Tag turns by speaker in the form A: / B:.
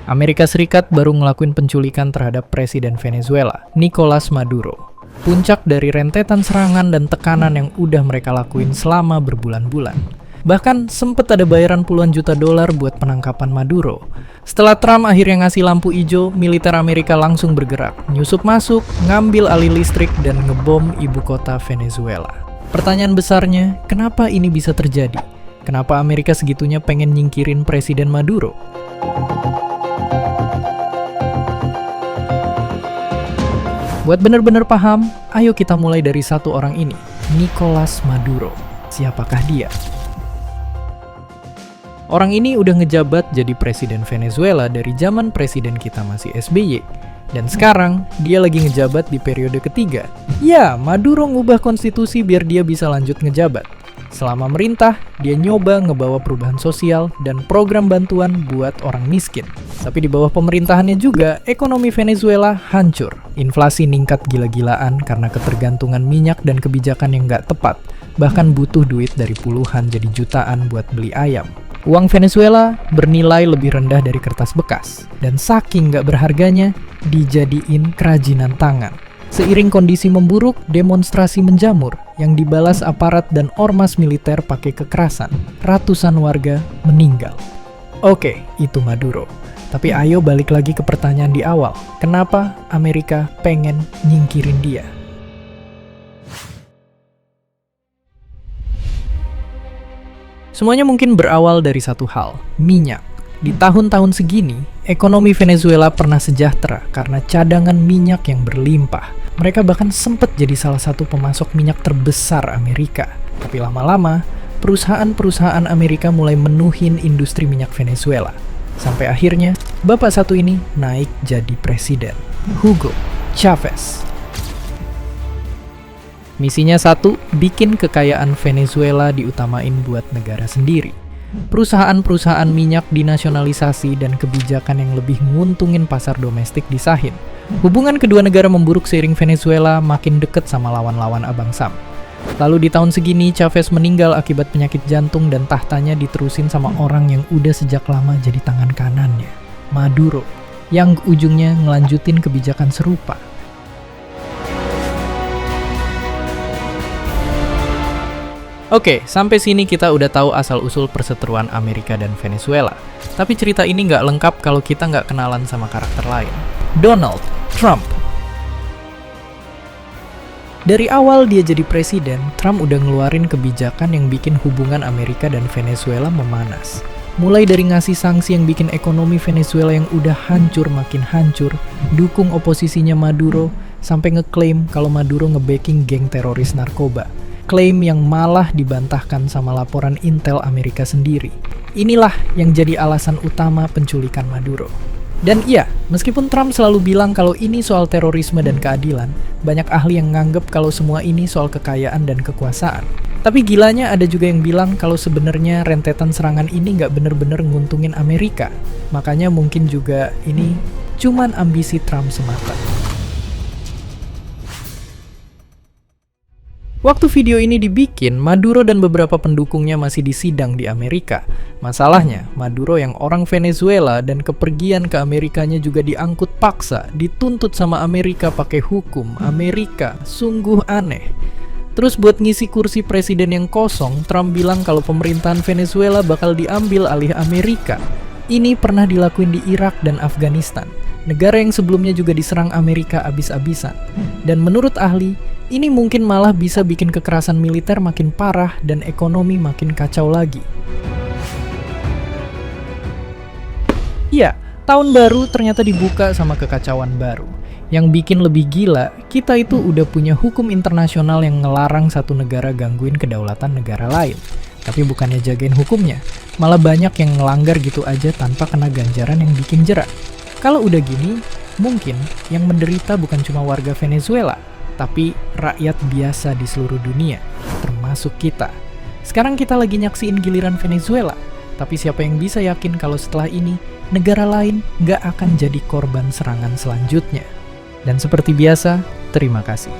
A: Amerika Serikat baru ngelakuin penculikan terhadap Presiden Venezuela, Nicolas Maduro. Puncak dari rentetan serangan dan tekanan yang udah mereka lakuin selama berbulan-bulan. Bahkan sempet ada bayaran puluhan juta dolar buat penangkapan Maduro. Setelah Trump akhirnya ngasih lampu hijau, militer Amerika langsung bergerak, nyusup masuk, ngambil alih listrik, dan ngebom ibu kota Venezuela. Pertanyaan besarnya, kenapa ini bisa terjadi? Kenapa Amerika segitunya pengen nyingkirin Presiden Maduro? Buat bener-bener paham, ayo kita mulai dari satu orang ini, Nicolas Maduro. Siapakah dia? Orang ini udah ngejabat jadi Presiden Venezuela dari zaman Presiden kita masih SBY. Dan sekarang, dia lagi ngejabat di periode ketiga. Ya, Maduro ngubah konstitusi biar dia bisa lanjut ngejabat. Selama merintah, dia nyoba ngebawa perubahan sosial dan program bantuan buat orang miskin. Tapi di bawah pemerintahannya juga, ekonomi Venezuela hancur. Inflasi ningkat gila-gilaan karena ketergantungan minyak dan kebijakan yang nggak tepat. Bahkan butuh duit dari puluhan jadi jutaan buat beli ayam. Uang Venezuela bernilai lebih rendah dari kertas bekas. Dan saking nggak berharganya, dijadiin kerajinan tangan. Seiring kondisi memburuk, demonstrasi menjamur yang dibalas aparat dan ormas militer pakai kekerasan. Ratusan warga meninggal. Oke, itu Maduro. Tapi ayo balik lagi ke pertanyaan di awal. Kenapa Amerika pengen nyingkirin dia? Semuanya mungkin berawal dari satu hal, minyak. Di tahun-tahun segini, ekonomi Venezuela pernah sejahtera karena cadangan minyak yang berlimpah. Mereka bahkan sempat jadi salah satu pemasok minyak terbesar Amerika. Tapi lama-lama, perusahaan-perusahaan Amerika mulai menuhin industri minyak Venezuela. Sampai akhirnya, bapak satu ini naik jadi presiden, Hugo Chavez. Misinya satu, bikin kekayaan Venezuela diutamain buat negara sendiri. Perusahaan-perusahaan minyak dinasionalisasi dan kebijakan yang lebih nguntungin pasar domestik disahin. Hubungan kedua negara memburuk seiring Venezuela makin deket sama lawan-lawan Abang Sam. Lalu di tahun segini, Chavez meninggal akibat penyakit jantung dan tahtanya diterusin sama orang yang udah sejak lama jadi tangan kanannya, Maduro, yang ujungnya ngelanjutin kebijakan serupa. Oke, sampai sini kita udah tahu asal-usul perseteruan Amerika dan Venezuela. Tapi cerita ini nggak lengkap kalau kita nggak kenalan sama karakter lain. Donald Trump. Dari awal dia jadi presiden, Trump udah ngeluarin kebijakan yang bikin hubungan Amerika dan Venezuela memanas. Mulai dari ngasih sanksi yang bikin ekonomi Venezuela yang udah hancur makin hancur, dukung oposisinya Maduro, sampai ngeklaim kalau Maduro ngebacking geng teroris narkoba. Klaim yang malah dibantahkan sama laporan Intel Amerika sendiri. Inilah yang jadi alasan utama penculikan Maduro. Dan iya, meskipun Trump selalu bilang kalau ini soal terorisme dan keadilan, banyak ahli yang nganggep kalau semua ini soal kekayaan dan kekuasaan. Tapi gilanya ada juga yang bilang kalau sebenarnya rentetan serangan ini nggak bener-bener nguntungin Amerika. Makanya mungkin juga ini cuman ambisi Trump semata. Waktu video ini dibikin, Maduro dan beberapa pendukungnya masih disidang di Amerika. Masalahnya, Maduro yang orang Venezuela dan kepergian ke Amerikanya juga diangkut paksa, dituntut sama Amerika pakai hukum. Amerika, sungguh aneh. Terus buat ngisi kursi presiden yang kosong, Trump bilang kalau pemerintahan Venezuela bakal diambil alih Amerika. Ini pernah dilakuin di Irak dan Afghanistan, negara yang sebelumnya juga diserang Amerika abis-abisan. Dan menurut ahli, ini mungkin malah bisa bikin kekerasan militer makin parah dan ekonomi makin kacau lagi. Ya, tahun baru ternyata dibuka sama kekacauan baru. Yang bikin lebih gila, kita itu udah punya hukum internasional yang ngelarang satu negara gangguin kedaulatan negara lain. Tapi bukannya jagain hukumnya, malah banyak yang ngelanggar gitu aja tanpa kena ganjaran yang bikin jerak. Kalau udah gini, mungkin yang menderita bukan cuma warga Venezuela, tapi rakyat biasa di seluruh dunia, termasuk kita. Sekarang kita lagi nyaksiin giliran Venezuela, tapi siapa yang bisa yakin kalau setelah ini, negara lain nggak akan jadi korban serangan selanjutnya. Dan seperti biasa, terima kasih.